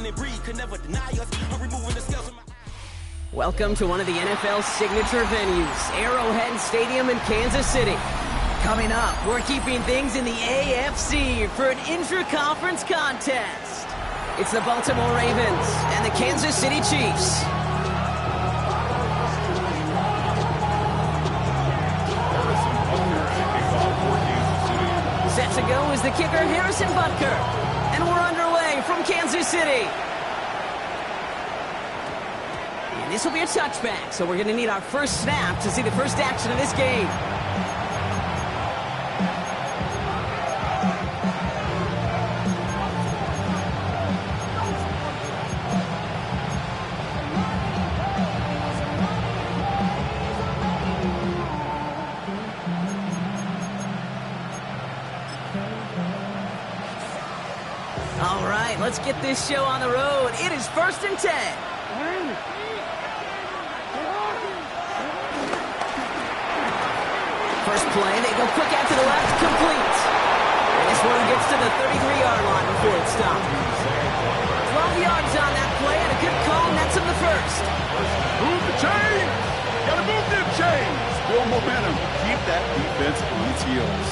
and they breathe, could never deny us. I'm removing the scales from my... Welcome to one of the NFL's signature venues, Arrowhead Stadium in Kansas City. Coming up, we're keeping things in the AFC for an intra-conference contest. It's the Baltimore Ravens and the Kansas City Chiefs. Set to go is the kicker, Harrison Butker. And we're underway from Kansas City. And this will be a touchback, so we're going to need our first snap to see the first action of this game. All right, let's get this show on the road. It is 1st and 10. First play, they go quick out to the left, complete. And this one gets to the 33-yard line before it stopped. 12 yards on that play, and a good call nets him the first. Move the chain! Gotta move them chains! Build momentum. Keep that defense on its heels.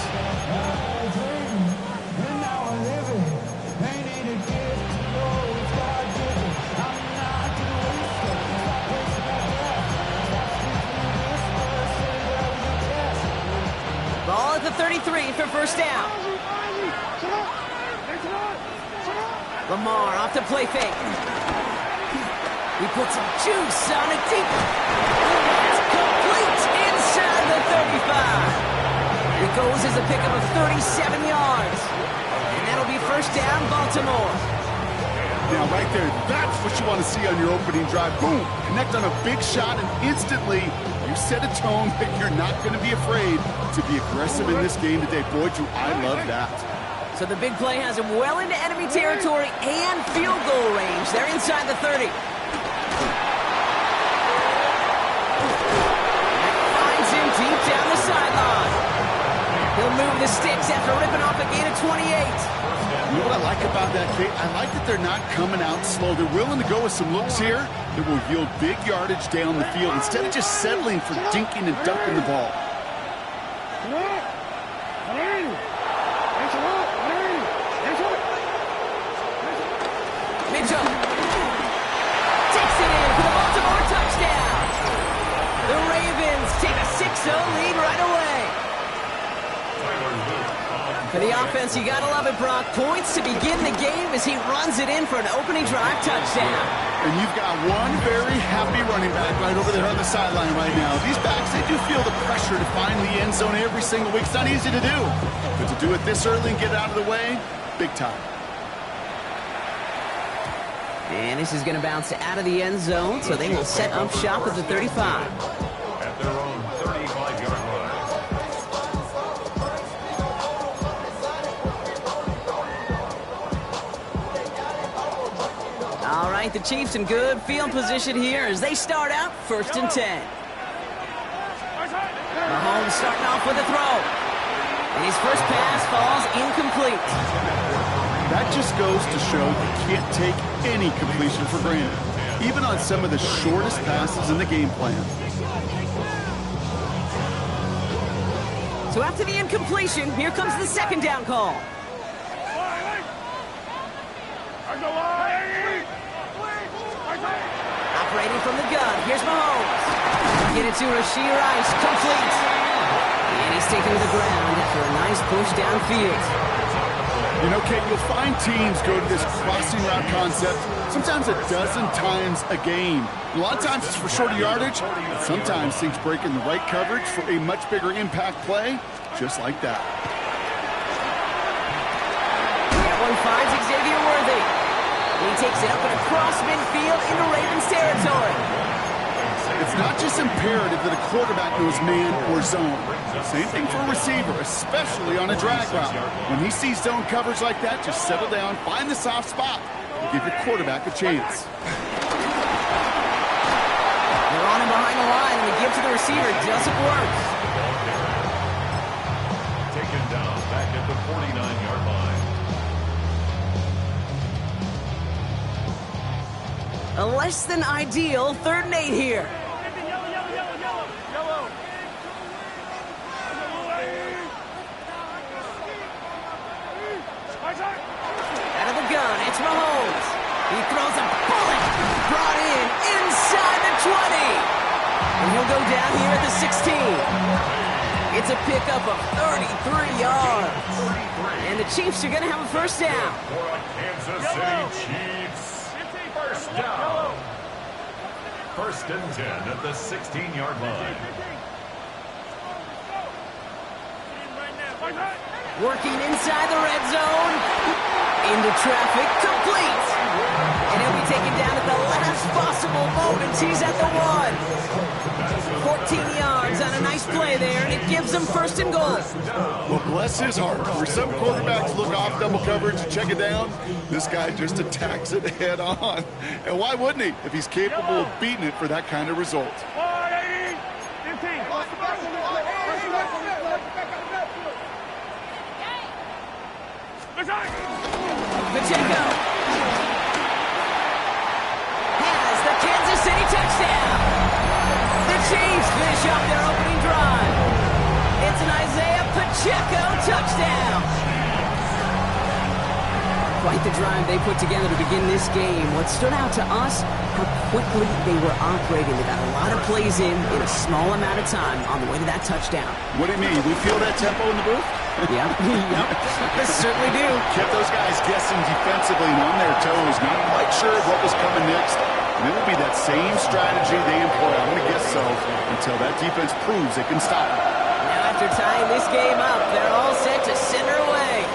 Ball at the 33 for first down. Lamar off the play fake. He puts some juice on it deep. It's complete inside the 35. It goes as a pickup of 37 yards. And that'll be first down, Baltimore. Now, right there, that's what you want to see on your opening drive. Boom! Connect on a big shot, and instantly you set a tone that you're not going to be afraid to be aggressive in this game today. Boy, do I love that. So the big play has him well into enemy territory and field goal range. They're inside the 30. Finds him deep down the sideline. He'll move the sticks after ripping off a gain of 28. You know what I like about that, Kate? I like that they're not coming out slow. They're willing to go with some looks here that will yield big yardage down the field instead of just settling for dinking and dunking the ball. Mitchell takes it in for the Baltimore touchdown. The Ravens take a 6-0 lead right away. For the offense, you gotta love it, Brock. Points to begin the game as he runs it in for an opening drive touchdown. And you've got one very happy running back right over there on the sideline right now. These backs, they do feel the pressure to find the end zone every single week. It's not easy to do. But to do it this early and get it out of the way, big time. And this is gonna bounce out of the end zone, so they will set up shop at the 35. At their own 35-yard line. All right, the Chiefs in good field position here as they start out 1st and 10. Mahomes starting off with a throw. And his first pass falls incomplete. That just goes to show you can't take any completion for granted, even on some of the shortest passes in the game plan. So after the incompletion, here comes the second down call. Operating from the gun, here's Mahomes. Get it to Rashee Rice, complete. And he's taken to the ground for a nice push downfield. You know, Kate, you'll find teams go to this crossing route concept sometimes a dozen times a game. A lot of times it's for shorter yardage, but sometimes things break in the right coverage for a much bigger impact play, just like that. That one finds Xavier Worthy. He takes it up and across midfield into Ravens territory. It's not just imperative that a quarterback knows man or zone. Same thing for a receiver, especially on a drag route. When he sees zone coverage like that, just settle down, find the soft spot, and give your quarterback a chance. They're on him behind the line, and the give to the receiver doesn't work. Taken down back at the 49-yard line. A less than ideal 3rd and 8 here. Out of the gun, it's Mahomes. He throws a bullet. Brought in inside the 20. And he'll go down here at the 16. It's a pickup of 33 yards. And the Chiefs are going to have a first down. Kansas City Chiefs. First down. 1st and 10 at the 16-yard line. Working inside the red zone. Into traffic, complete. And he'll be taken down at the last possible moment. He's at the 1. 14 yards on a nice play there, and it gives them 1st and goal. Well, bless his heart. Where some quarterbacks look off double coverage and check it down, this guy just attacks it head on. And why wouldn't he if he's capable of beating it for that kind of result? Pacheco has the Kansas City touchdown. The Chiefs finish off their opening drive. It's an Isaiah Pacheco touchdown. Quite the drive they put together to begin this game. What stood out to us, how quickly they were operating. They got a lot of plays in a small amount of time on the way to that touchdown. What do you mean? We feel that tempo in the booth? Yep. They certainly do. Kept those guys guessing defensively and on their toes, not quite sure of what was coming next. And it will be that same strategy they employ, I'm going to guess so, until that defense proves it can stop them. Now after tying this game up, they're all set to send her away.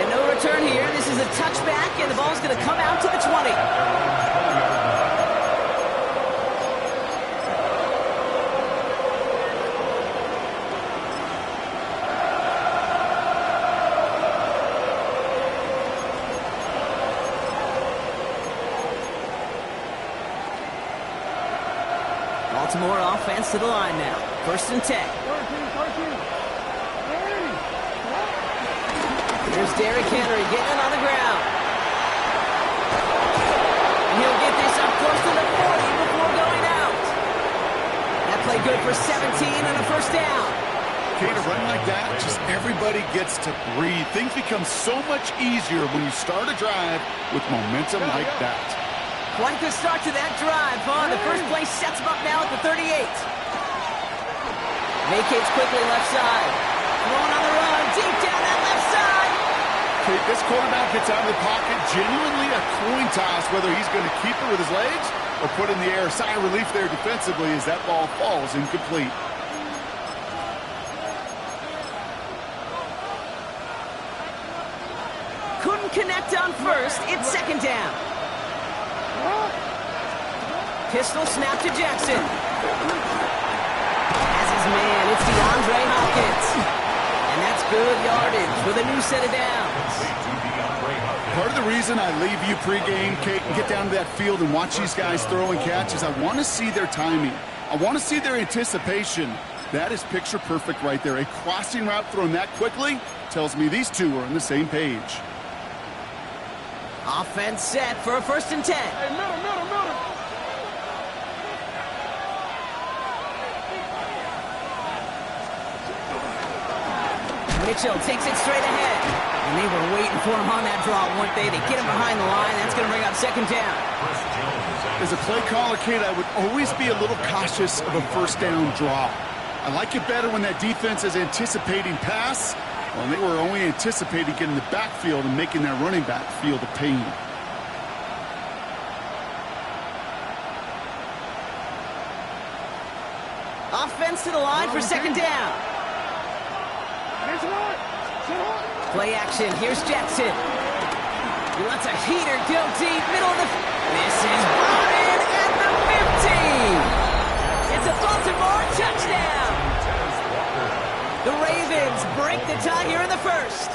And no return here. This is a touchback, and the ball's going to come out to the 20. Baltimore offense to the line now. 1st and 10. Here's Derrick Henry getting it on the ground. And he'll get this up close to the 40 before going out. That play good for 17 and a 1st down. Okay, to run like that, just everybody gets to breathe. Things become so much easier when you start a drive with momentum like that. Quite the start to that drive, huh? The first play sets him up now at the 38. Vacates quickly left side. Throwing on the run, deep down that left side. Okay, this quarterback gets out of the pocket, genuinely a coin toss, whether he's going to keep it with his legs or put in the air. Sigh of relief there defensively as that ball falls incomplete. Couldn't connect on 1st. It's 2nd down. Pistol snap to Jackson. As his man, it's DeAndre Hopkins. And that's good yardage with a new set of downs. Part of the reason I leave you pregame, Kate, and get down to that field and watch these guys throw and catch is I want to see their timing. I want to see their anticipation. That is picture perfect right there. A crossing route thrown that quickly tells me these two are on the same page. Offense set for a 1st and 10. Hey, middle. Mitchell takes it straight ahead. And they were waiting for him on that draw, weren't they? They get him behind the line. That's going to bring up 2nd down. As a play caller, Kate, I would always be a little cautious of a 1st down draw. I like it better when that defense is anticipating pass. Well, they were only anticipating getting the backfield and making that running back feel the pain. Offense to the line for 2nd down. Play action. Here's Jackson. He lets a heater go deep. Middle of the... This is brought in at the 15. It's a Baltimore touchdown. The Ravens break the tie here in the 1st.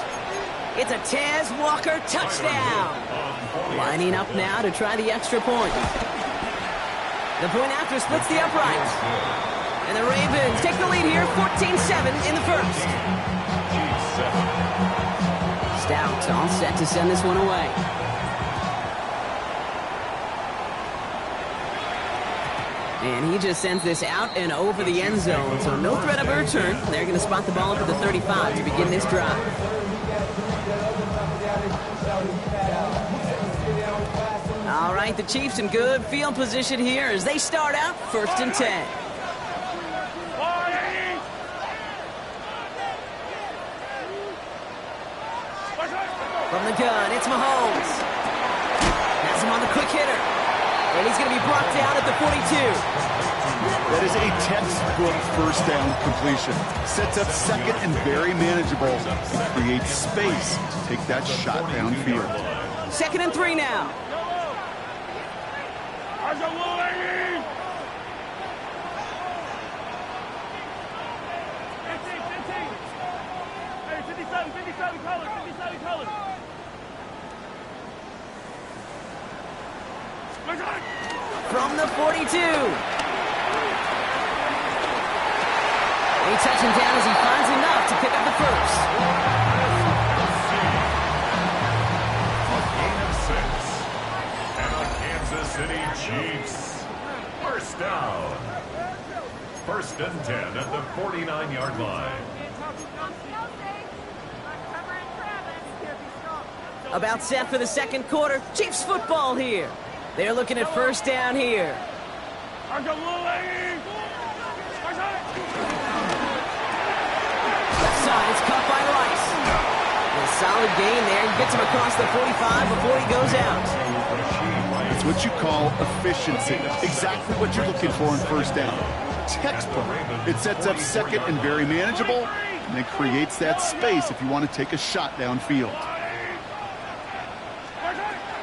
It's a Tez Walker touchdown. Lining up now to try the extra point. The point after splits the uprights. And the Ravens take the lead here, 14-7 in the 1st. Stout all set to send this one away. And he just sends this out and over the end zone, so no threat of a return. They're going to spot the ball up at the 35 to begin this drive. All right, the Chiefs in good field position here as they start out 1st and 10. From the gun, it's Mahomes. Has him on the quick hitter. And he's going to be brought down at the 42. That is a textbook first down completion. Sets up second and very manageable. And creates space to take that shot downfield. 2nd and 3 now. From the 42. They touch him down as he finds enough to pick up the first. A gain of 6. And the Kansas City Chiefs. First down. 1st and 10 at the 49-yard line. About set for the 2nd quarter. Chiefs football here. They're looking at 1st down here. Left side, it's caught by Rice. A solid gain there. He gets him across the 45 before he goes out. It's what you call efficiency. Exactly what you're looking for in 1st down. Textbook. It sets up second and very manageable, and it creates that space if you want to take a shot downfield.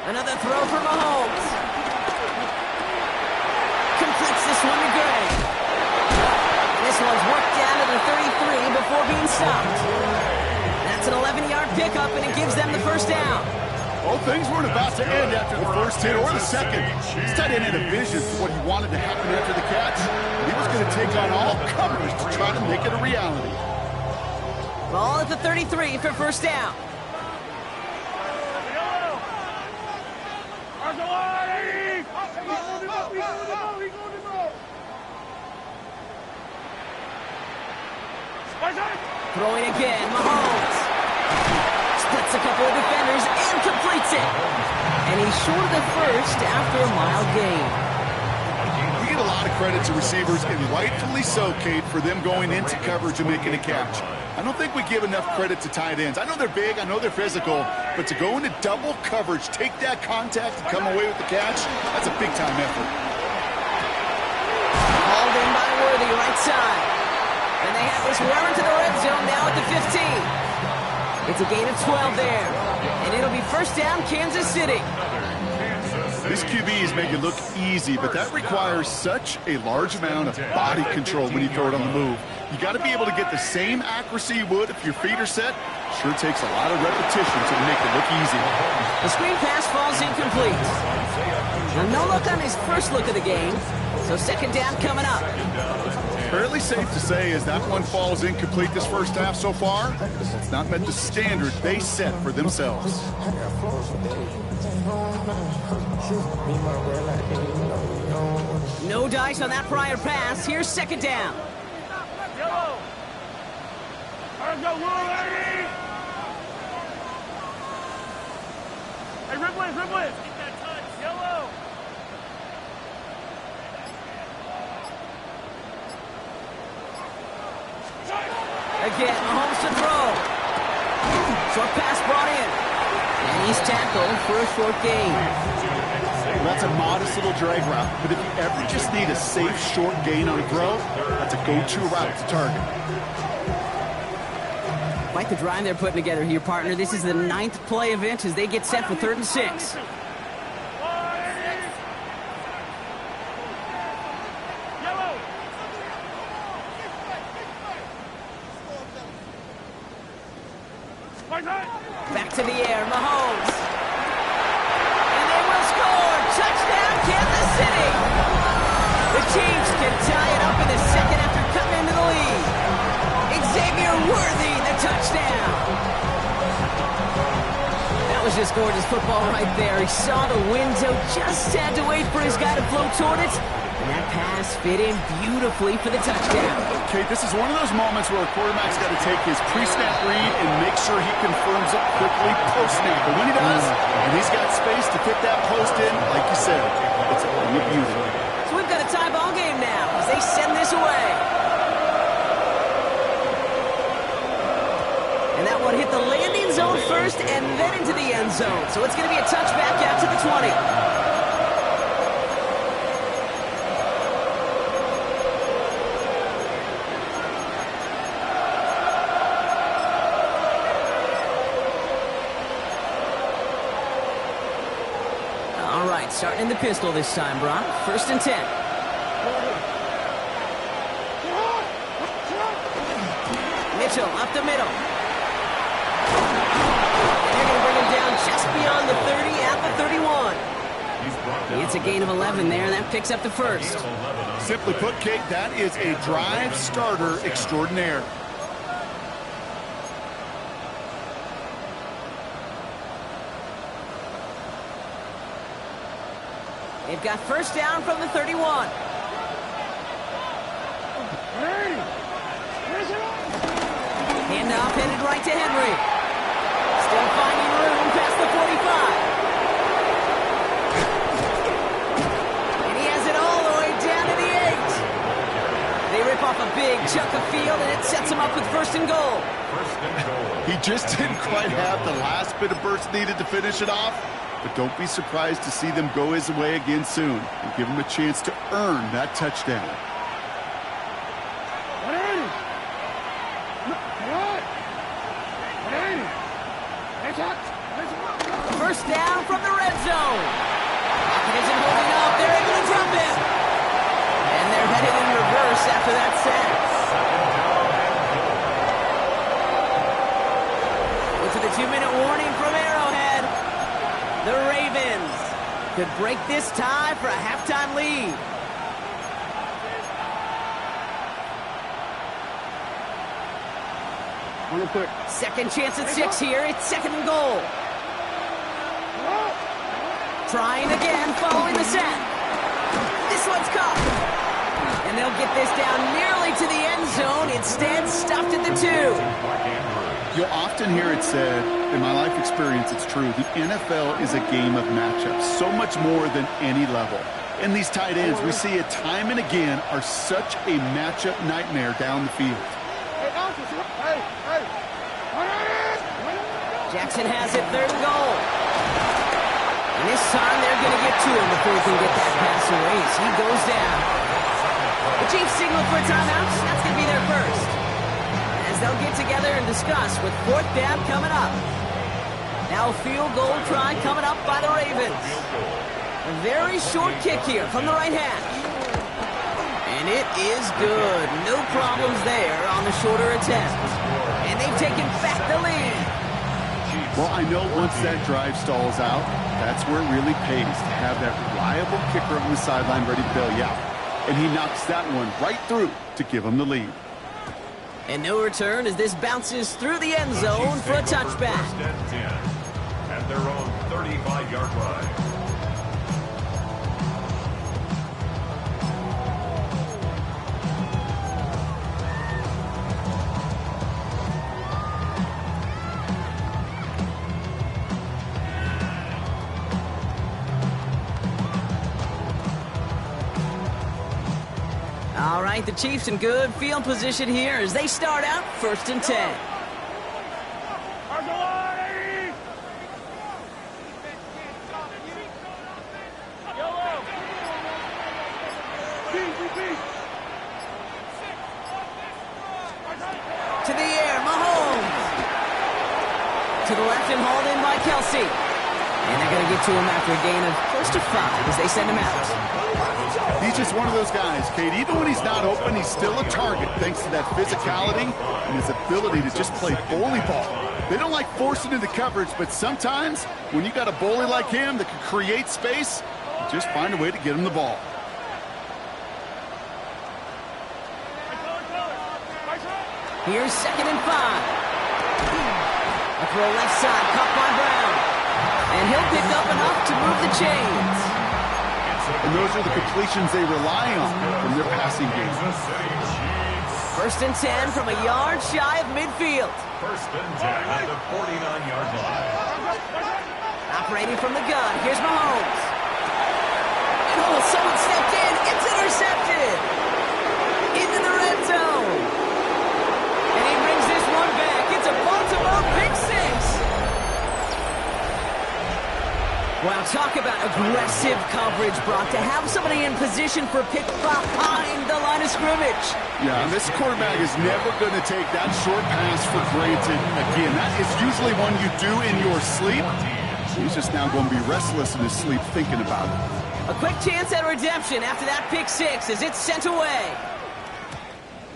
Another throw for Mahomes. Completes this one to Gray. This one's worked down to the 33 before being stopped. That's an 11-yard pickup, and it gives them the 1st down. Well, things weren't about to end after the 1st hit or the 2nd. This tight end had a vision for what he wanted to happen after the catch. He was going to take on all comers to try to make it a reality. Ball at the 33 for 1st down. Throwing again, Mahomes. Splits a couple of defenders and completes it. And he's short of the first after a mild gain. We get a lot of credit to receivers, and rightfully so, Kate, for them going into coverage and making a catch. I don't think we give enough credit to tight ends. I know they're big, I know they're physical, but to go into double coverage, take that contact, and come away with the catch, that's a big-time effort. Hauled in by Worthy, right side. And they have this well into the red zone now at the 15. It's a gain of 12 there. And it'll be 1st down, Kansas City. These QBs make it look easy, but that requires such a large amount of body control when you throw it on the move. You got to be able to get the same accuracy you would if your feet are set. Sure takes a lot of repetition to make it look easy. The screen pass falls incomplete. Now, no look on his first look of the game, so 2nd down coming up. Fairly safe to say as that one falls incomplete this 1st half so far, it's not met the standard they set for themselves. No dice on that prior pass. Here's 2nd down. Hey, Riblet. Get that touch. Yellow. Again, Mahomes to throw. Short pass brought in. And he's tackled for a short gain. Well, that's a modest little drag route, but if you ever just need a safe short gain on a throw, that's a go-to route to target. Quite the drive they're putting together here, partner. This is the 9th play event as they get set for 3rd and 6. Back to the air, Mahomes. And they will score. Touchdown, Kansas City. The Chiefs can tie it up in the 2nd after coming into the lead. Xavier Worthy, the touchdown. That was just gorgeous football right there. He saw the window, just had to wait for his guy to float toward it, And that pass fit in beautifully for the touchdown. Okay, this is one of those moments where a quarterback's got to take his pre-snap read and make sure he confirms it quickly post-snap. But when he does, and he's got space to fit that post in, like you said, it's a thing of beauty. So we've got a tie ball game now as they send this away. And that one hit the landing zone first and then into the end zone. So it's going to be a touchback out to the 20. All right, starting in the pistol this time, Brock. 1st and 10. Mitchell up the middle. They're going to bring him down just beyond the 30 at the 31. It's a gain of 11 there, and that picks up the first. Simply put, Kate, that is a drive starter extraordinaire. They've got first down from the 31. Handoff headed right to Henry. Still finding room past the 45. And he has it all the way down to the 8. They rip off a big chunk of field, and it sets him up with 1st and goal. He just didn't quite have the last bit of burst needed to finish it off. But don't be surprised to see them go his way again soon and give him a chance to earn that touchdown. First down from the red zone. Lockett isn't holding up. They're able to drop him. And they're headed in reverse after that sack. Into the 2-minute warning from Arrowhead. The Ravens could break this tie for a halftime lead. Second chance at 6 here. It's 2nd and goal. Trying again following the sack. This one's caught. And they'll get this down nearly to the end zone. Instead, stopped at the 2. You'll often hear it said, in my life experience, it's true, the NFL is a game of matchups, so much more than any level. And these tight ends, we see it time and again, are such a matchup nightmare down the field. Jackson has it, 3rd and goal. And this time they're going to get to him before he can get that pass away as he goes down. The Chiefs signal for a timeout. That's going to be their first. As they'll get together and discuss with 4th down coming up. Now a field goal try coming up by the Ravens. A very short kick here from the right hash. And it is good. No problems there on the shorter attempt. And they've taken back the lead. Well, I know once that drive stalls out, that's where it really pays to have that reliable kicker on the sideline ready to bail you out. And he knocks that one right through to give him the lead. And no return as this bounces through the end zone for a touchback. 1st and 10 at their own 35-yard line. All right, the Chiefs in good field position here as they start out 1st and 10. To the air, Mahomes. To the left and hauled in by Kelsey. And they're going to get to him after a gain of close to 5 as they send him out. He's just one of those guys, Kate. Even when he's not open, he's still a target thanks to that physicality and his ability to just play bully ball. They don't like forcing into coverage, but sometimes when you got a bully like him that can create space, you just find a way to get him the ball. Here's 2nd and 5. A throw left side, caught by Brown. And he'll pick up enough to move the chains. It's a and those are the completions they rely on from their passing game. First and 10 from a yard shy of midfield. First and 10 at the 49-yard line. Operating from the gun, here's Mahomes. Oh, someone stepped in. It's intercepted. Into the red zone. And he brings this one back. It's a Baltimore pick six. Wow, talk about aggressive coverage, Brock, to have somebody in position for a pick behind the line of scrimmage. Yeah, and this quarterback is never going to take that short pass for granted again. That is usually one you do in your sleep. He's just now going to be restless in his sleep thinking about it. A quick chance at redemption after that pick six as it's sent away.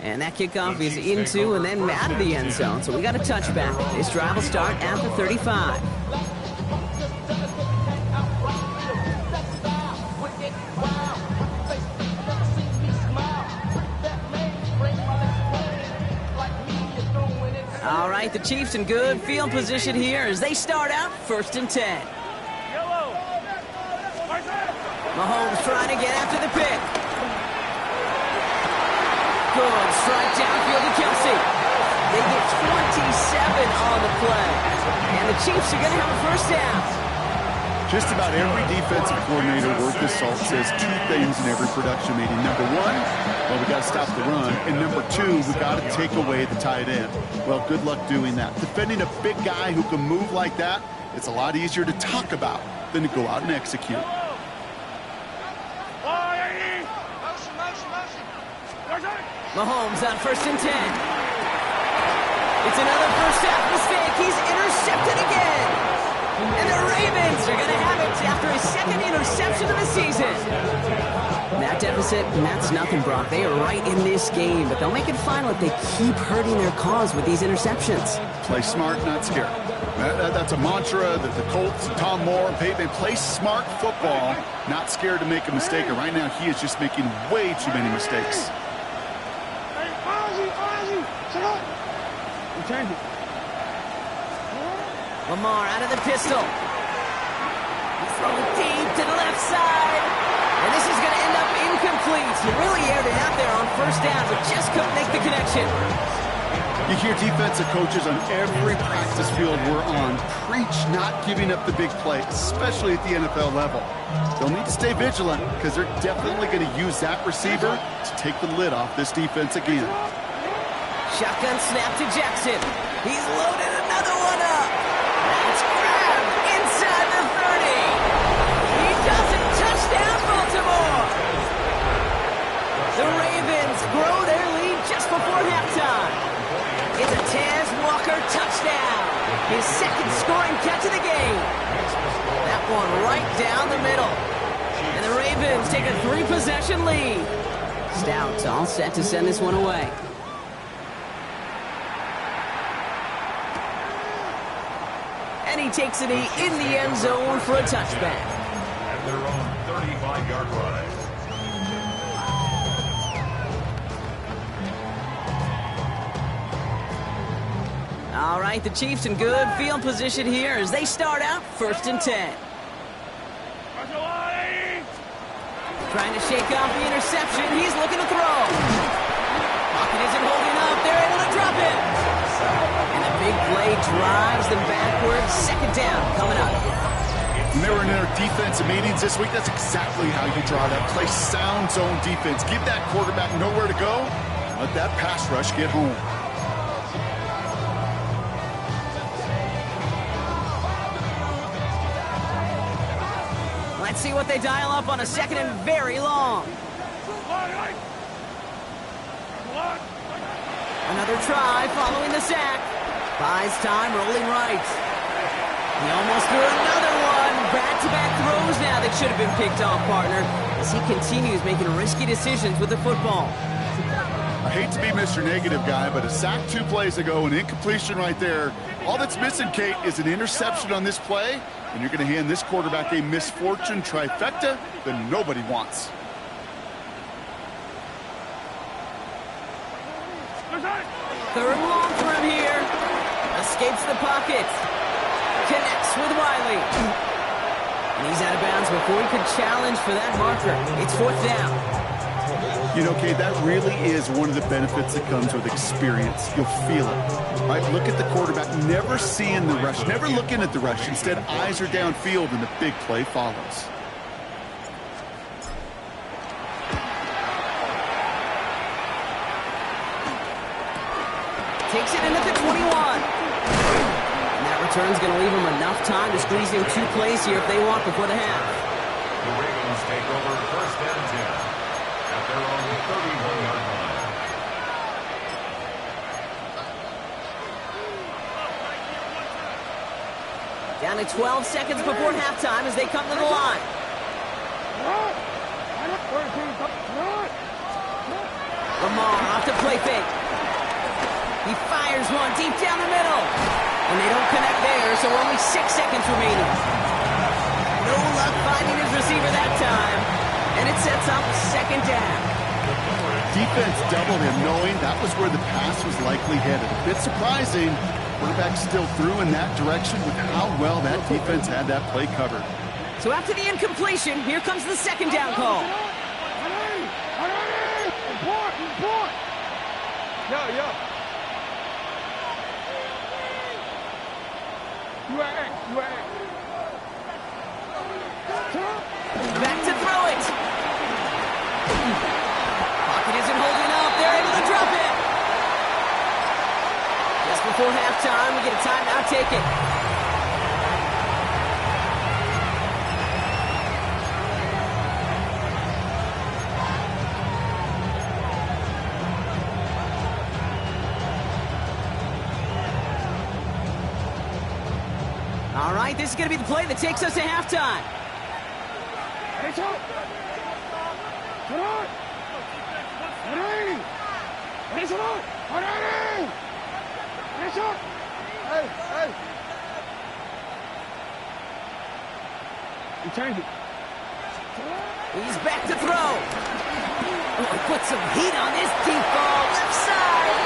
And that kickoff is into and then out of the end zone, so we got a touchback. This drive will start at the 35. All right, the Chiefs in good field position here as they start out first and 10. Mahomes trying to get after the pick. Good strike downfield to Kelsey. They get 27 on the play. And the Chiefs are going to have a first down. Just about every defensive coordinator worth his salt says two things in every production meeting. Number one, well, we got to stop the run. And number two, we got to take away the tight end. Well, good luck doing that. Defending a big guy who can move like that, it's a lot easier to talk about than to go out and execute. Mahomes on first and 10. It's another first half mistake. He's intercepted again. And the Ravens are going to have it after his second interception of the season. That deficit, and that's nothing, Brock. They are right in this game, but they'll make it final if they keep hurting their cause with these interceptions. Play smart, not scared. That's a mantra that the Colts, Tom Moore, and Peyton play smart football, not scared to make a mistake. And right now, he is just making way too many mistakes. Lamar out of the pistol. He's throwing deep to the left side. And this is going to end up incomplete. He really aired it out there on first down, but just couldn't make the connection. You hear defensive coaches on every practice field we're on preach not giving up the big play, especially at the NFL level. They'll need to stay vigilant because they're definitely going to use that receiver to take the lid off this defense again. Shotgun snap to Jackson. He's loaded another one up. That's grabbed inside the 30. He does it. Touchdown, Baltimore. The Ravens grow their lead just before halftime. It's a Taz Walker touchdown. His second scoring catch of the game. That one right down the middle. And the Ravens take a 3-possession lead. Stout's all set to send this one away. And he takes it in the end zone for a touchback. At their own 35-yard line. All right, the Chiefs in good field position here as they start out first and 10. Trying to shake off the interception. He's looking to throw. Pocket isn't holding up. They're able to drop it. And a big play drives them backwards. Second down coming up. When they were in their defensive meetings this week, that's exactly how you draw that. Play sound zone defense. Give that quarterback nowhere to go. Let that pass rush get home. Let's see what they dial up on a second and very long. Another try following the sack. Buys time, rolling right. He almost threw another one. Back-to-back throws now that should have been picked off, partner, as he continues making risky decisions with the football. I hate to be Mr. Negative guy, but a sack 2 plays ago, an incompletion right there. All that's missing, Kate, is an interception on this play, and you're going to hand this quarterback a misfortune trifecta that nobody wants. Third and long for him here. Escapes the pocket. Connects with Wiley. And he's out of bounds before he could challenge for that marker. It's 4th down. You know, Kate, that really is one of the benefits that comes with experience. You'll feel it. Right? Look at the quarterback, never seeing the rush, never looking at the rush. Instead, eyes are downfield, and the big play follows. Takes it in at the 21. And that return's going to leave them enough time to squeeze in 2 plays here if they want before the half. The Ravens take over 1st and 10 at their own 31-yard line. Down to 12 seconds before halftime as they come to the line. Lamar off to play fake. He fires one deep down the middle. And they don't connect there, so only 6 seconds remaining. No luck finding his receiver that time. And it sets up 2nd down. Defense doubled him, knowing that was where the pass was likely headed. A bit surprising. Quarterback still threw in that direction with how well that defense had that play covered. So after the incompletion, here comes the 2nd down call. Back to throw it. Pocket isn't holding up. They're able to drop it. Just before halftime, we get a timeout taken. All right, this is going to be the play that takes us to halftime. He's back to throw. Oh, put some heat on this deep ball. Left side.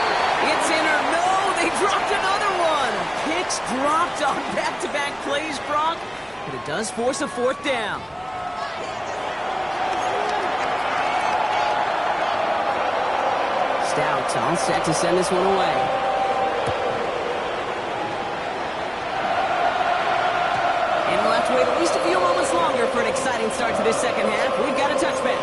It's in or no. They dropped another one. Picks dropped on back-to-back plays, Brock. But it does force a 4th down. Stout all set to send this one away. And we'll have to wait at least a few moments longer for an exciting start to this 2nd half. We've got a touchback.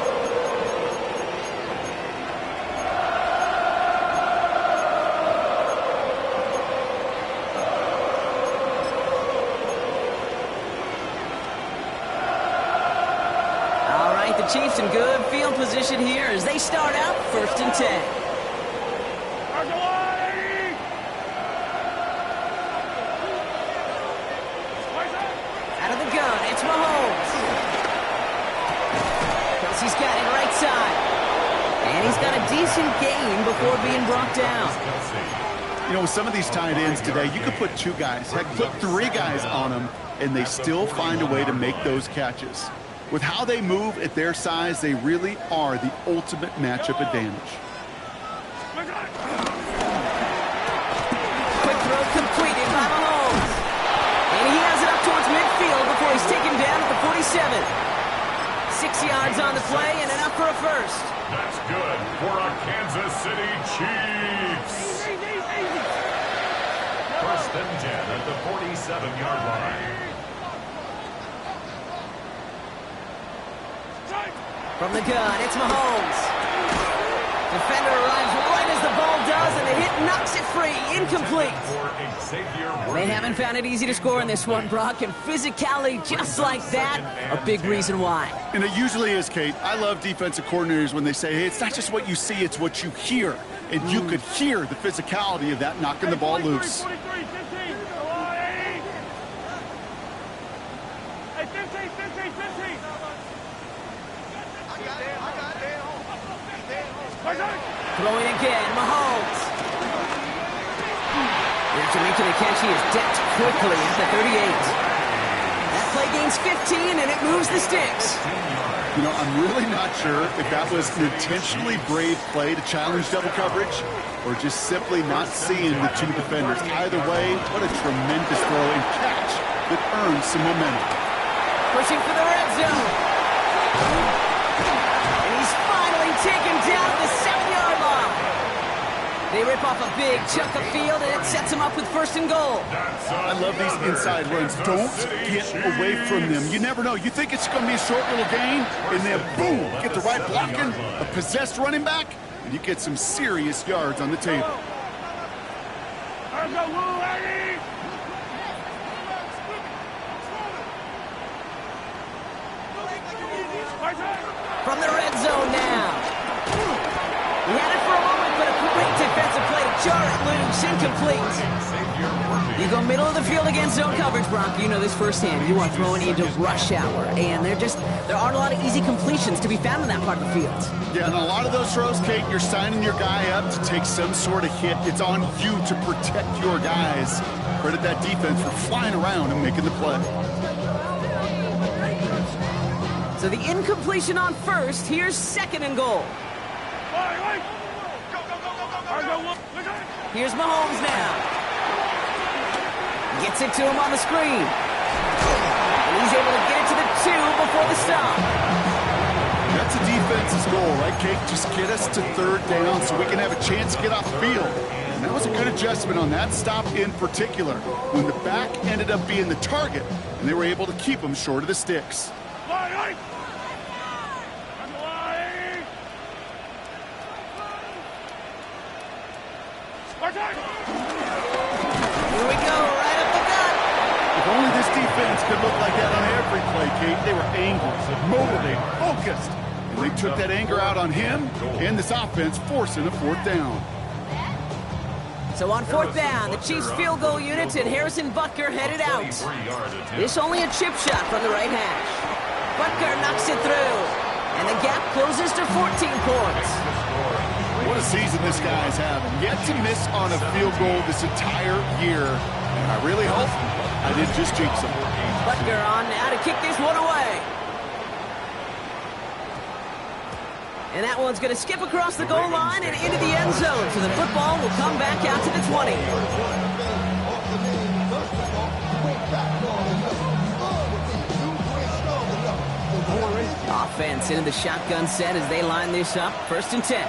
All right, the Chiefs in good field position here as they start out 1st and 10. Out of the gun, it's Mahomes. Kelsey's got it right side. And he's got a decent gain before being brought down. You know, with some of these tight ends today, you could put 2 guys, heck, put 3 guys on them, and they still find a way to make those catches. With how they move at their size, they really are the ultimate matchup advantage. Quick throw completed by Mahomes. And he has it up towards midfield before he's taken down at the 47. 6 yards on the play and enough for a first. That's good for our Kansas City Chiefs. 1st and 10 at the 47-yard line. From the gun, it's Mahomes. Defender arrives right as the ball does, and the hit knocks it free. Incomplete. They haven't found it easy to score in this one, Brock, and physicality just like that, a big reason why. And it usually is, Kate. I love defensive coordinators when they say, hey, it's not just what you see, it's what you hear. And you could hear the physicality of that knocking the ball loose. 15. Throwing again, Mahomes. After making the catch, he is decked quickly at the 38. That play gains 15, and it moves the sticks. You know, I'm really not sure if that was an intentionally brave play to challenge double coverage or just simply not seeing the 2 defenders. Either way, what a tremendous throw and catch that earns some momentum. Pushing for the red zone. And he's finally taken down at the 7-yard line. They rip off a big chunk of field, and it sets them up with 1st and goal. I love these inside runs. Don't get away from them. You never know. You think it's going to be a short little gain, and then boom, get the right blocking, a possessed running back, and you get some serious yards on the table. From the red zone now. He had it for a moment, but a great defensive play to jar it loose. Incomplete. You go middle of the field against zone coverage, Brock. You know this firsthand. You are throwing into rush hour, and there aren't a lot of easy completions to be found in that part of the field. Yeah, and a lot of those throws, Kate, you're signing your guy up to take some sort of hit. It's on you to protect your guys. Credit that defense for flying around and making the play. So the incompletion on 1st. Here's 2nd and goal. Here's Mahomes now. Gets it to him on the screen. And he's able to get it to the 2 before the stop. That's a defense's goal, right, Kate? Just get us to 3rd down so we can have a chance to get off the field. And that was a good adjustment on that stop in particular, when the back ended up being the target, and they were able to keep him short of the sticks. Here we go, right up the gut. If only this defense could look like that on every play, Kate. They were angry, motivated, focused. And they took that anger out on him and this offense, forcing a 4th down. So on 4th down, the Chiefs field goal unit and Harrison Butker headed out. This only a chip shot from the right hash. Butker knocks it through. And the gap closes to 14 points. What a season this guy's having. Yet to miss on a field goal this entire year. And I really hope I didn't just jinx him. Butker on now to kick this one away. And that one's going to skip across the goal line and into the end zone. So the football will come back out to the 20. Offense into the shotgun set as they line this up. 1st and 10.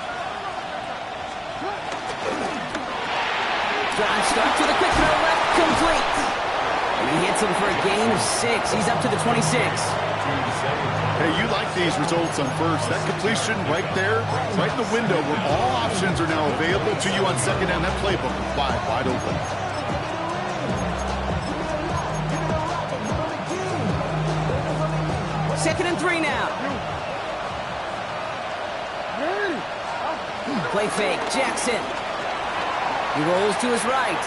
Drive starts with a quick throw left, complete. And he hits him for a gain of 6. He's up to the 26. Hey, you like these results on 1st. That completion right there, right in the window where all options are now available to you on 2nd down. That playbook wide open. Second and 3 now. Play fake, Jackson. He rolls to his right.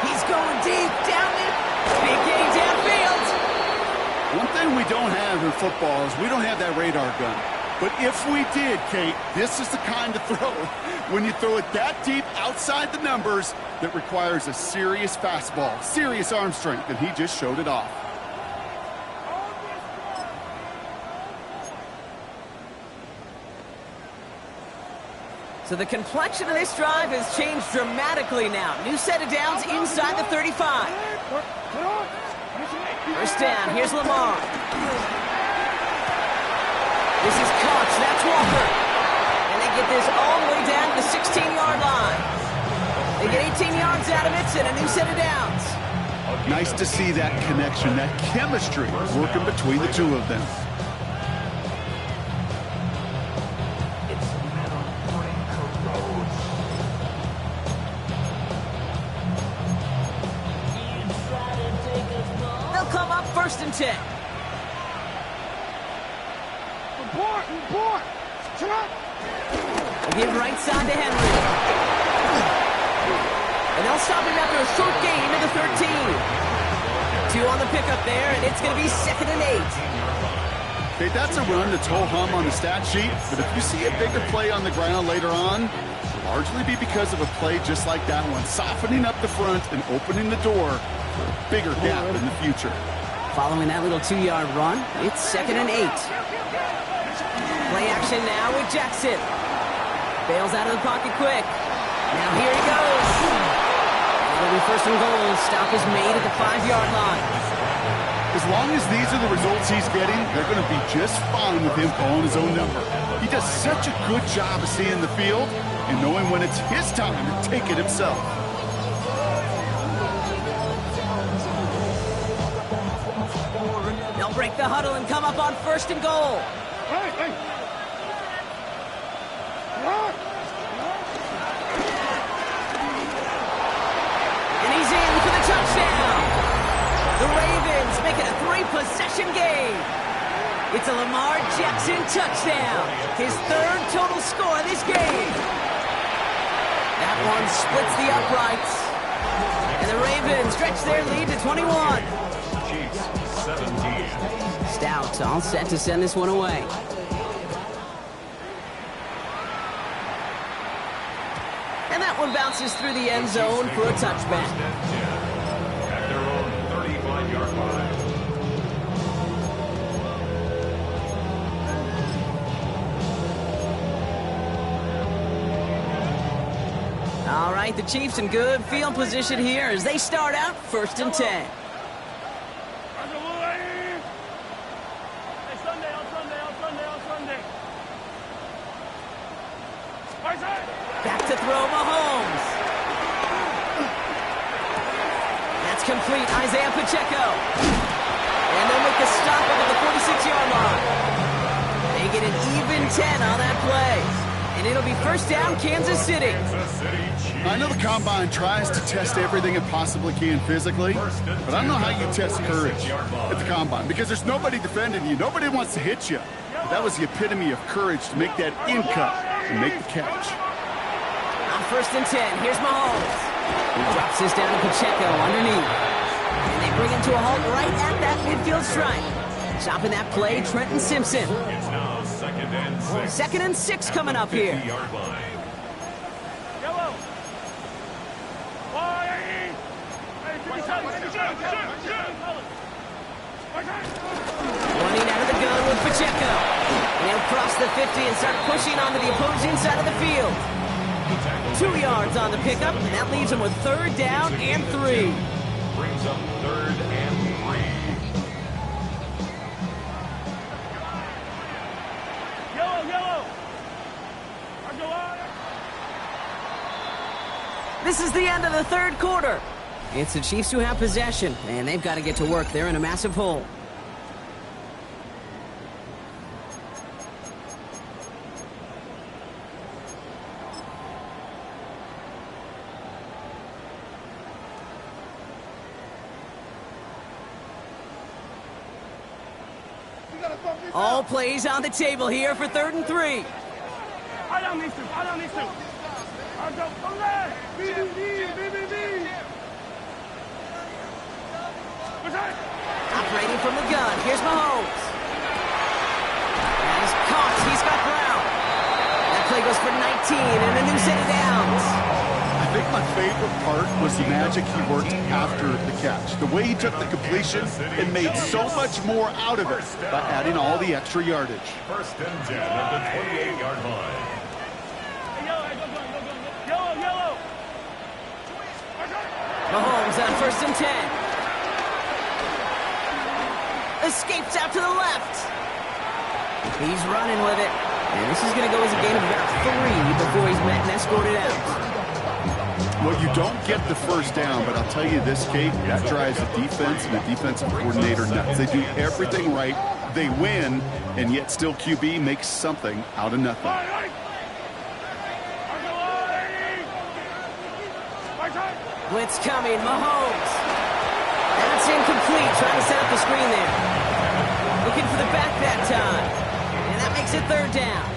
He's going deep, down it. Big gain downfield. One thing we don't have in football is we don't have that radar gun. But if we did, Kate, this is the kind of throw, when you throw it that deep outside the numbers, that requires a serious fastball, serious arm strength, and he just showed it off. So the complexion of this drive has changed dramatically now. New set of downs inside the 35. 1st down, here's Lamar. This is Cox, that's Walker. And they get this all the way down to the 16-yard line. They get 18 yards out of it and a new set of downs. Nice to see that connection, that chemistry working between the two of them. They'll come up 1st and 10. They give right side to Henry. And they'll stop him after a short gain to the 13. 2 on the pickup there, and it's going to be 2nd and 8. Okay, that's a run that's ho-hum on the stat sheet, but if you see a bigger play on the ground later on, it'll largely be because of a play just like that one, softening up the front and opening the door for a bigger gap in the future. Following that little 2-yard run, it's 2nd and 8. Play action now with Jackson. Bails out of the pocket quick. Now here he goes. It'll be 1st and goal. Stop is made at the 5-yard line. As long as these are the results he's getting, they're going to be just fine with him calling his own number. He does such a good job of seeing the field and knowing when it's his time to take it himself. They'll break the huddle and come up on 1st and goal. And he's in for the touchdown. The Ravens make it a 3-possession game. It's a Lamar Jackson touchdown. His 3rd total score this game. That one splits the uprights. And the Ravens stretch their lead to 21. Chiefs 17. Stout all set to send this one away. And that one bounces through the end zone for a touchback. At their own 35-yard line. All right, the Chiefs in good field position here as they start out 1st and 10. Back to throw Mahomes. That's complete. Isaiah Pacheco. And they'll make the stop over the 46-yard line. They get an even 10 on that play. And it'll be 1st down, Kansas City. I know the Combine tries to test everything it possibly can physically, but I don't know how you test courage at the Combine because there's nobody defending you. Nobody wants to hit you. But that was the epitome of courage to make that in cut and make the catch. On 1st and 10, here's Mahomes. He drops this down to Pacheco underneath. And they bring him to a halt right at that midfield stripe. Stopping that play, Trenton Simpson. It's now 2nd and 6. 2nd and 6 coming up here. 50-yard line. Yellow. Running out of the gun with Pacheco. And he'll cross the 50 and start pushing onto the opposing side of the field. 2 yards on the pickup, and that leaves him with 3rd down and 3. Brings up 3rd and 3. Yellow. This is the end of the 3rd quarter. It's the Chiefs who have possession, and they've got to get to work. They're in a massive hole. All plays on the table here for 3rd and 3. I don't need to. I'll go from there. BBB. Operating from the gun. Here's Mahomes. And he's caught. He's got Brown. That play goes for 19 and a new set of downs. I think my favorite part was the magic he worked after the catch. The way he took the completion and made so much more out of it by adding all the extra yardage. 1st and 10 at the 28-yard line. Yellow. Mahomes on 1st and 10. Escapes out to the left. He's running with it. And this is going to go as a gain of about 3 before he's met and escorted out. Well, you don't get the 1st down, but I'll tell you this, Kate, that drives the defense and the defensive coordinator nuts. They do everything right. They win, and yet still QB makes something out of nothing. Blitz coming, Mahomes. That's incomplete, trying to set up the screen there. Looking for the back that time. And that makes it 3rd down.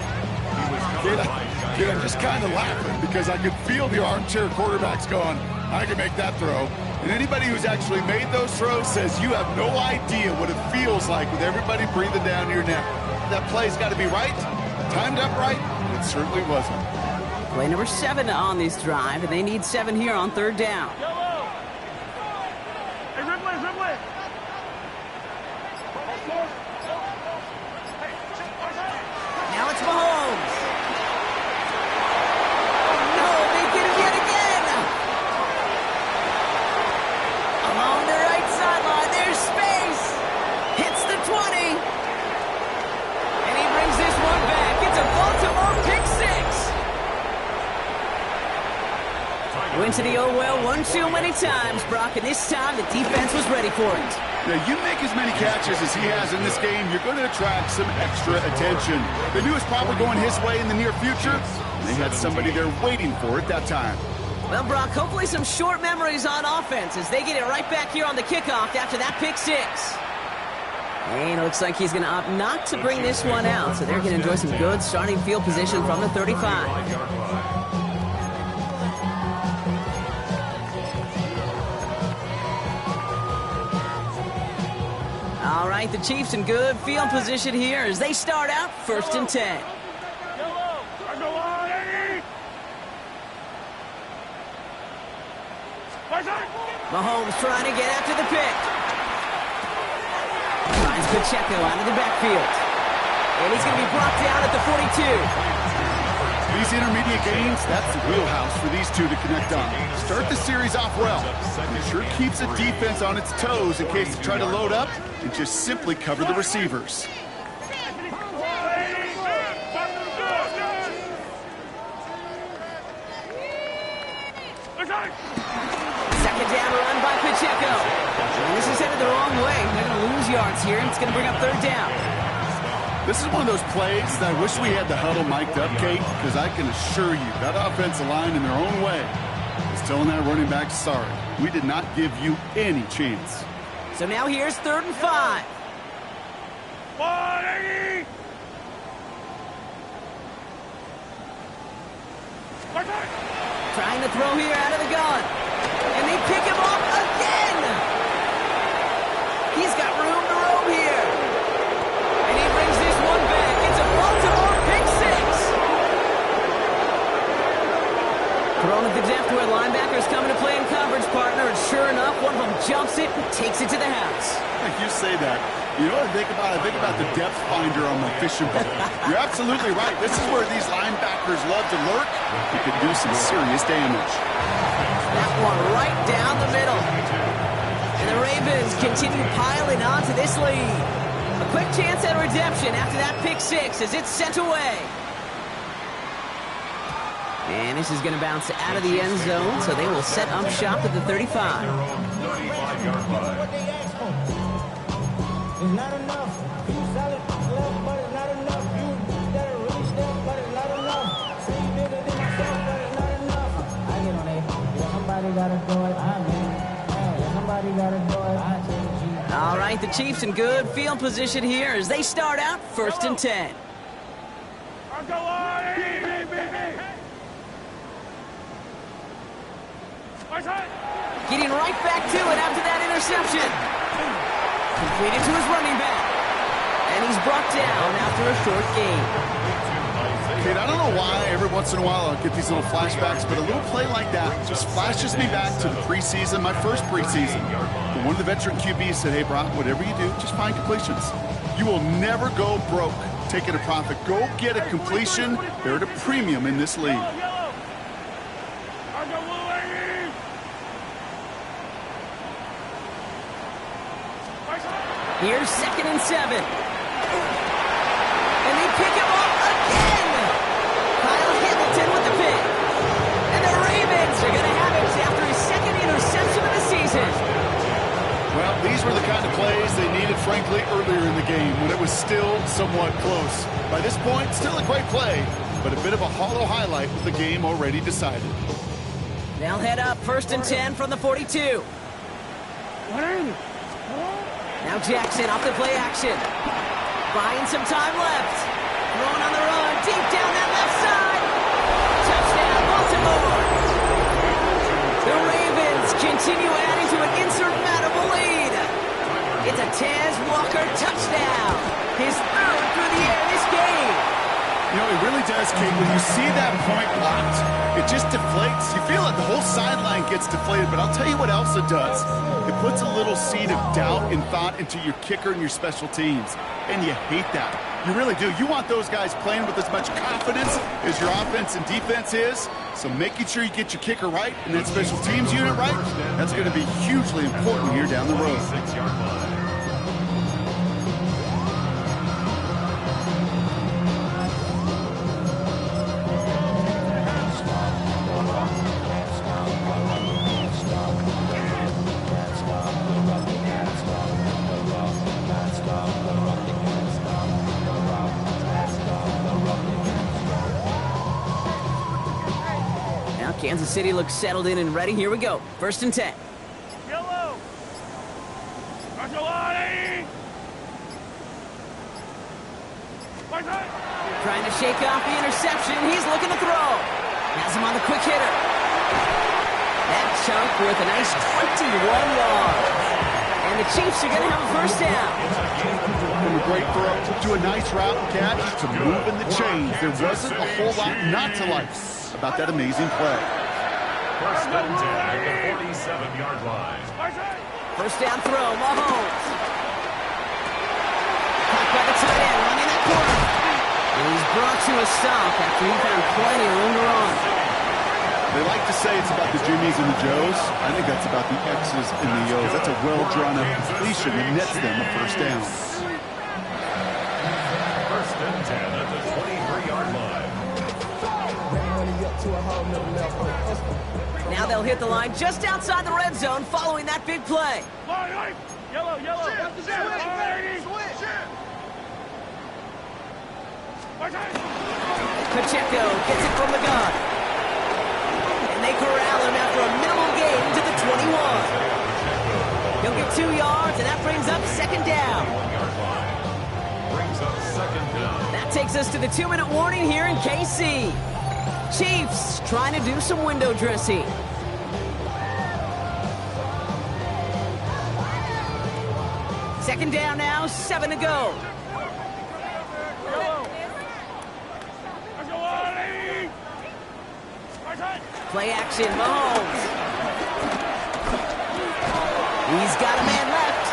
Kid, I'm just kind of laughing because I could feel the armchair quarterbacks going, I can make that throw. And anybody who's actually made those throws says you have no idea what it feels like with everybody breathing down your neck. That play's got to be right, timed up right. It certainly wasn't. Play number 7 on this drive, and they need 7 here on 3rd down. Yellow. Hey, Ripley. Now it's Mahomes. No, they get him yet again. Along the right sideline, there's space. Went to the old well one too many times, Brock, and this time the defense was ready for it. Now, you make as many catches as he has in this game, you're going to attract some extra attention. They knew it was probably going his way in the near future. They had somebody there waiting for it that time. Well, Brock, hopefully some short memories on offense as they get it right back here on the kickoff after that pick six. And it looks like he's going to opt not to bring this one out, so they're going to enjoy some good starting field position from the 35. All right, the Chiefs in good field position here as they start out 1st and 10. Mahomes trying to get after the pick. Finds Pacheco out of the backfield. And he's going to be brought down at the 42. These intermediate gains, that's the wheelhouse for these two to connect on. Start the series off well. It sure keeps the defense on its toes in case they try to load up and just simply cover the receivers. Second down run by Pacheco. And this is headed the wrong way. They're going to lose yards here, and it's going to bring up 3rd down. This is one of those plays that I wish we had the huddle mic'd up, Kate, because I can assure you that offensive line in their own way is telling that running back, sorry, we did not give you any chance. So now here's 3rd and 5. Trying to throw here out of the gun. And they pick him off again. He's got room to roam here. And he brings this one back. It's a Baltimore pick six. Thrown at the depth where linebackers coming to play in coverage, partner. And sure enough, one of them jumps it and takes it to the house. You say that. You know what I think about? I think about the depth finder on my fishing boat. You're absolutely right. This is where these linebackers love to lurk. You could do some serious damage. That one right down the middle. And the Ravens continue piling on to this lead. A quick chance at redemption after that pick six as it's sent away. And this is going to bounce out of the end zone, so they will set up shop at the 35. It's not enough. You solid left, but it's not enough. You gotta really step, but it's not enough. Say you bigger than myself, but it's not enough. I get on it. Yeah, somebody gotta do it. I'm in. Yeah, somebody gotta do it. I take G. All right, the Chiefs in good field position here as they start out 1st and 10. Getting right back to it after that interception. Completed to his running back. And he's brought down after a short gain. Kate, I don't know why every once in a while I'll get these little flashbacks, but a little play like that just flashes me back to the preseason, my first preseason. But one of the veteran QBs said, hey, Brock, whatever you do, just find completions. You will never go broke taking a profit. Go get a completion. They're at a premium in this league. Here's 2nd and 7. And they pick him up again. Kyle Hamilton with the pick. And the Ravens are going to have it after his 2nd interception of the season. Well, these were the kind of plays they needed, frankly, earlier in the game when it was still somewhat close. By this point, still a great play, but a bit of a hollow highlight with the game already decided. They'll head up 1st and 10 from the 42. Now Jackson off the play action. Buying some time left. Throwing on the run. Deep down that left side. Touchdown, Baltimore. The Ravens continue adding to an insurmountable lead. It's a Taz Walker touchdown. His 3rd through the air this game. You know, it really does, Kate. When you see that point blocked, it just deflates. You feel like the whole sideline gets deflated, but I'll tell you what else it does. It puts a little seed of doubt and thought into your kicker and your special teams, and you hate that. You really do. You want those guys playing with as much confidence as your offense and defense is, so making sure you get your kicker right and that special teams unit right, that's going to be hugely important here down the road. 6-yard line. Kansas City looks settled in and ready. Here we go. 1st and 10. Yellow. Trying to shake off the interception. He's looking to throw. Has him on the quick hitter. That chunk worth a nice 21 yards. And the Chiefs are going to have a 1st down. From a great throw to a nice route catch to moving the chains. There wasn't a whole lot not to like about that amazing play. 1st and 10 at the 47-yard line. 1st down throw, Mahomes. Caught by the tight end, running that corner. And he's brought to a stop after he found plenty of room to run. They like to say it's about the Jimmies and the Joes. I think that's about the X's and the O's. That's a well-drawn-up completion that nets them a 1st down. 1st and 10 at the 23-yard line. Now they'll hit the line just outside the red zone following that big play. Yellow, yellow. Pacheco gets it from the gun. And they corral him after a minimal gain to the 21. He'll get 2 yards, and that brings up 2nd down. Brings up 2nd down. That takes us to the 2-minute warning here in KC. Chiefs trying to do some window dressing. Second down now, 7 to go. Play action, Mahomes. He's got a man left.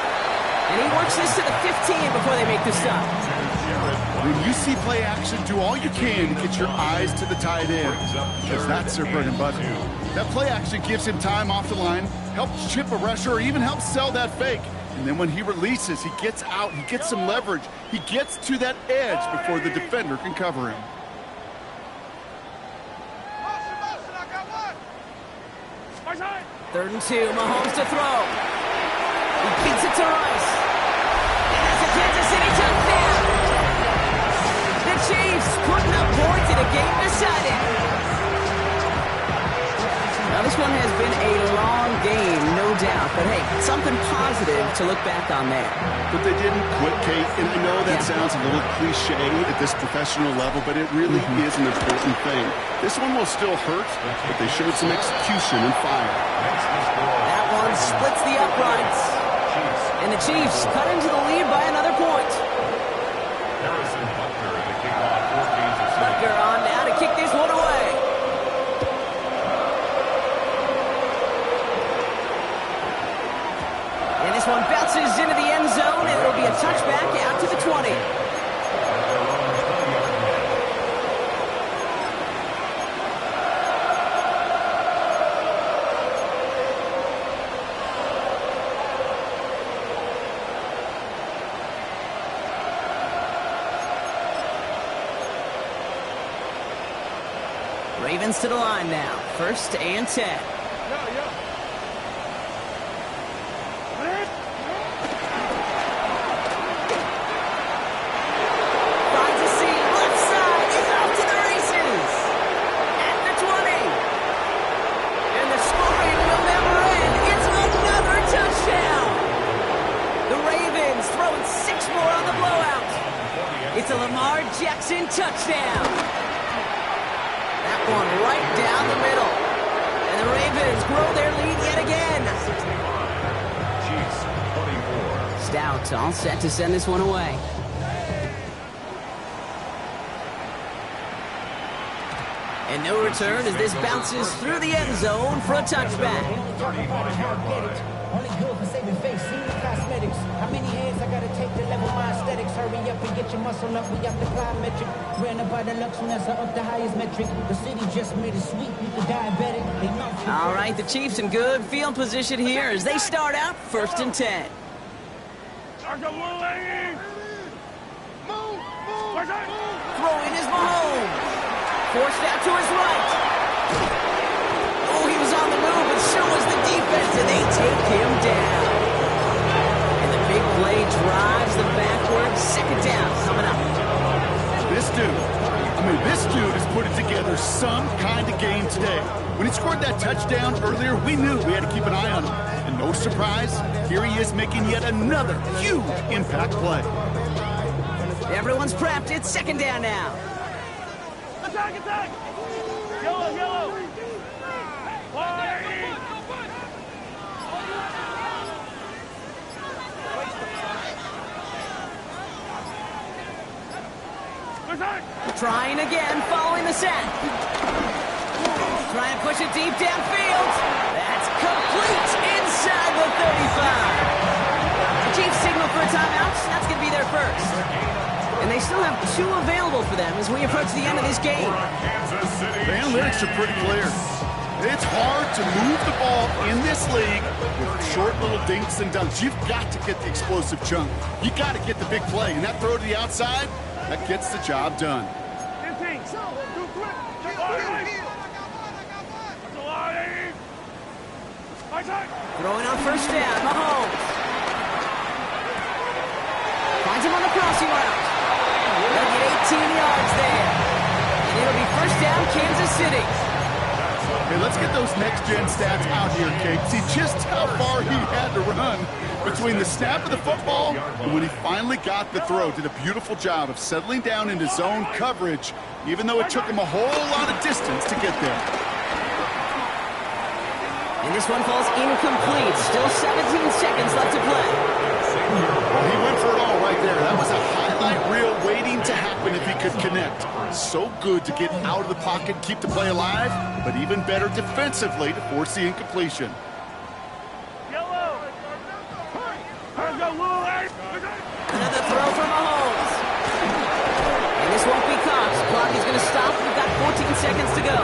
And he works this to the 15 before they make the stop. When you see play action, do all you can to get your eyes to the tight end, because that's their bread and butter. That play action gives him time off the line, helps chip a rusher, or even helps sell that fake. And then when he releases, he gets out, he gets some leverage. He gets to that edge before the defender can cover him. Third and 2, Mahomes to throw. He beats it to Rice. And that's a Kansas City touchdown. The Chiefs putting up points in a game decided. Now this one has been a long game, no doubt. But hey, something positive to look back on there. But they didn't quit, Kate. And I know that sounds a little cliche at this professional level, but it really is an important thing. This one will still hurt, but they showed some execution and fire. That one splits the uprights. And the Chiefs cut into the lead by another point. Harrison Butker in the kickoff for Kansas City. Butker on now to kick this one away. And this one bounces into the end zone, and it'll be a touchback out to the 20. Ravens to the line now. 1st and 10. Finds a seam, left side, he's off to the races. At the 20. And the scoring will never end. It's another touchdown. The Ravens throwing 6 more on the blowout. It's a Lamar Jackson touchdown. One right down the middle. And the Ravens grow their lead yet again. 65. Chiefs 24. Stout all set to send this one away. And no return as this bounces through the end zone for a touchback. 35-yard line. Only good for saving face, see the cosmetics. How many hands I gotta take to level my aesthetics? Hurry up and get your muscle up, we got the plyometric. Ran up by the Lux, and that's up the highest metric. The city just made it sweet, with the diabetic. They know. All right, the Chiefs in good field position here as they start out 1st and 10. Throwing is Mahomes. Forced out to his right. Oh, he was on the move, but so was the defense, and they take him down. And the big play drives them backwards. 2nd down coming up. This dude has put it together some kind of game today. When he scored that touchdown earlier, we knew we had to keep an eye on him. And no surprise, here he is making yet another huge impact play. Everyone's prepped. It's second down now. Attack, attack! Yellow, yellow! Wide! Attack! Trying again, following the set. Try and push it deep downfield. That's complete inside the 35. The Chiefs signal for a timeout. That's going to be their first. And they still have 2 available for them as we approach the end of this game. The analytics are pretty clear. It's hard to move the ball in this league with short little dinks and dunks. You've got to get the explosive chunk. You got to get the big play. And that throw to the outside, that gets the job done. 15. Throwing on first down, Mahomes. Finds him on the crossing route. They'll get 18 yards there. And it'll be first down, Kansas City. Okay, let's get those next-gen stats out here, Kate. See just how far he had to run between the snap of the football and when he finally got the throw. Did a beautiful job of settling down into zone coverage, even though it took him a whole lot of distance to get there. And this one falls incomplete. Still 17 seconds left to play. Well, he went for it all right there. That was a highlight reel waiting to happen if he could connect. So good to get out of the pocket, keep the play alive, but even better defensively to force the incompletion. Yellow! Another throw for Mahomes. And this won't be caught. Clock is going to stop. We've got 14 seconds to go.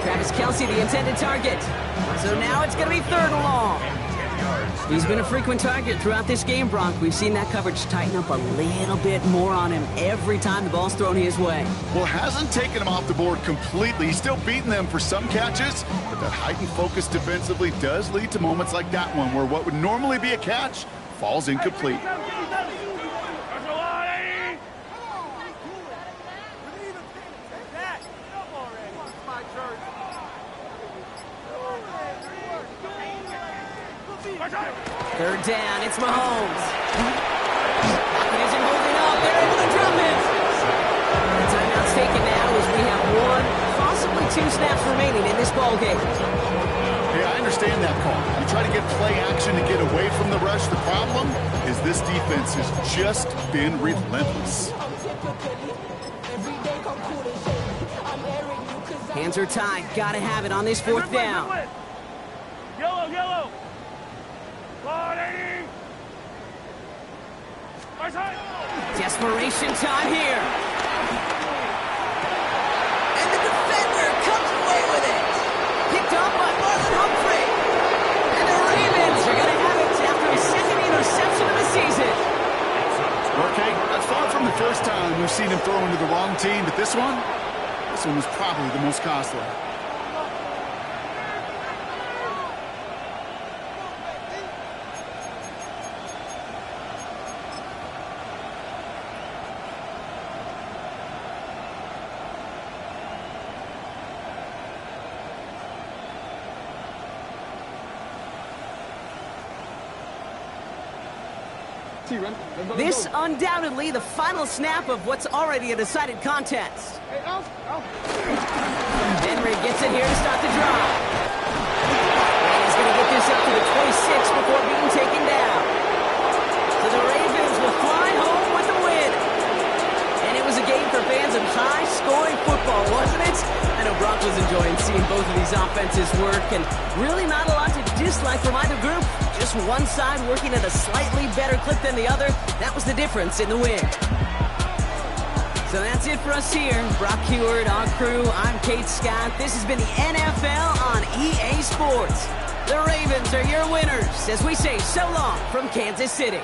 Travis Kelce, the intended target. So now it's going to be third and long. He's been a frequent target throughout this game, Bronk. We've seen that coverage tighten up a little bit more on him every time the ball's thrown his way. Well, hasn't taken him off the board completely. He's still beating them for some catches, but that heightened focus defensively does lead to moments like that one where what would normally be a catch falls incomplete. Third down, it's Mahomes. Pocket isn't holding up. They're able to drop it. The timeout's taken now as we have 1, possibly 2 snaps remaining in this ball game. Hey, I understand that call. You try to get play action to get away from the rush. The problem is this defense has just been relentless. Hands are tied. Gotta have it on this 4th down. Yellow, yellow! Desperation time here. And the defender comes away with it. Picked off by Marlon Humphrey. And the Ravens are going to have it after his 2nd interception of the season. Okay, that's far from the first time we've seen him throw into the wrong team, but this one was probably the most costly. This undoubtedly the final snap of what's already a decided contest. Henry gets it here to start the drive. And he's going to get this up to the 26 before being taken down. So the Ravens will fly home with the win. And it was a game for fans of high-scoring football, wasn't it? I know Brock was enjoying seeing both of these offenses work, and really not a lot to dislike from either group. Just one side working at a slightly better clip than the other. That was the difference in the win. So that's it for us here. Brock Heward, our crew, I'm Kate Scott. This has been the NFL on EA Sports. The Ravens are your winners as we say so long from Kansas City.